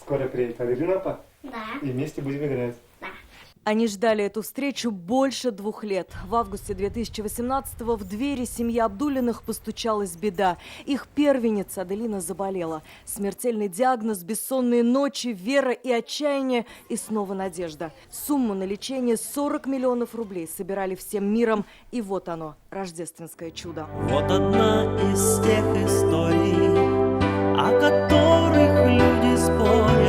Скоро приедет Аделина, па? Да. И вместе будем играть. Они ждали эту встречу больше 2 лет. В августе 2018-го в двери семьи Абдуллиных постучалась беда. Их первенница Аделина заболела. Смертельный диагноз, бессонные ночи, вера и отчаяние, и снова надежда. Сумму на лечение 40 миллионов рублей собирали всем миром. И вот оно, рождественское чудо. Вот одна из тех историй, о которых люди спорят.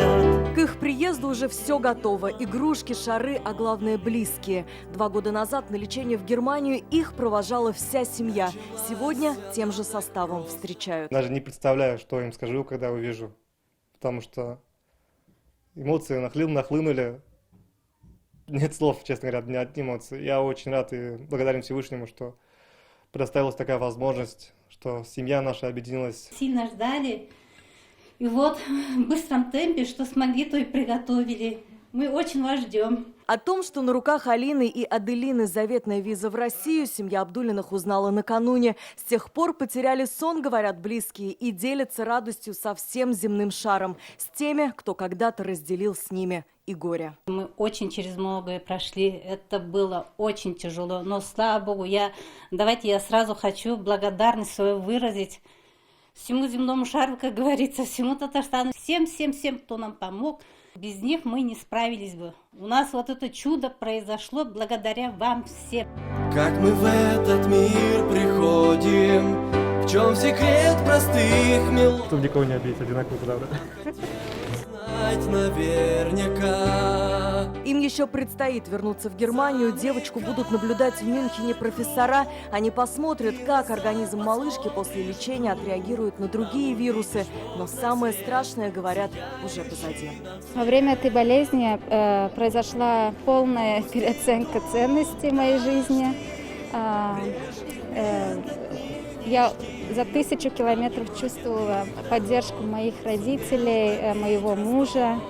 К их приезду уже все готово. Игрушки, шары, а главное близкие. 2 года назад на лечение в Германию их провожала вся семья. Сегодня тем же составом встречают. Даже не представляю, что им скажу, когда увижу. Потому что эмоции нахлынули. Нет слов, честно говоря, ни одни эмоции. Я очень рад и благодарен Всевышнему, что предоставилась такая возможность, что семья наша объединилась. Сильно ждали. И вот в быстром темпе, что смогли, то и приготовили. Мы очень вас ждем. О том, что на руках Алины и Аделины заветная виза в Россию, семья Абдуллиных узнала накануне. С тех пор потеряли сон, говорят близкие, и делятся радостью со всем земным шаром. С теми, кто когда-то разделил с ними и горе. Мы очень через многое прошли. Это было очень тяжело. Но, слава Богу, давайте я сразу хочу благодарность свою выразить всему земному шару, как говорится, всему Татарстану, всем, кто нам помог. Без них мы не справились бы. У нас вот это чудо произошло благодаря вам всем. Как мы в этот мир приходим, в чем секрет простых мелодий? Чтобы никого не обидеть, одинаково туда. Знать наверняка. Им еще предстоит вернуться в Германию. Девочку будут наблюдать в Мюнхене профессора. Они посмотрят, как организм малышки после лечения отреагирует на другие вирусы. Но самое страшное, говорят, уже позади. Во время этой болезни произошла полная переоценка ценностей моей жизни. Я за 1000 километров чувствовала поддержку моих родителей, моего мужа,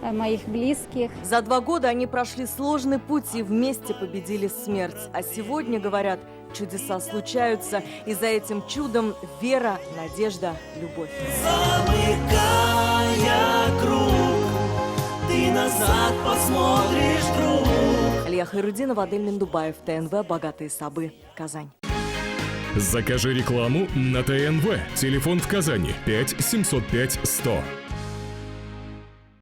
моих близких. За 2 года они прошли сложный путь и вместе победили смерть. А сегодня, говорят, чудеса случаются. И за этим чудом вера, надежда, любовь. Замыкая круг, ты назад посмотришь, друг. Алия Хайрудинова, Адель Мендубаев, ТНВ, «Богатые Сабы», Казань. Закажи рекламу на ТНВ. Телефон в Казани 5 705 100.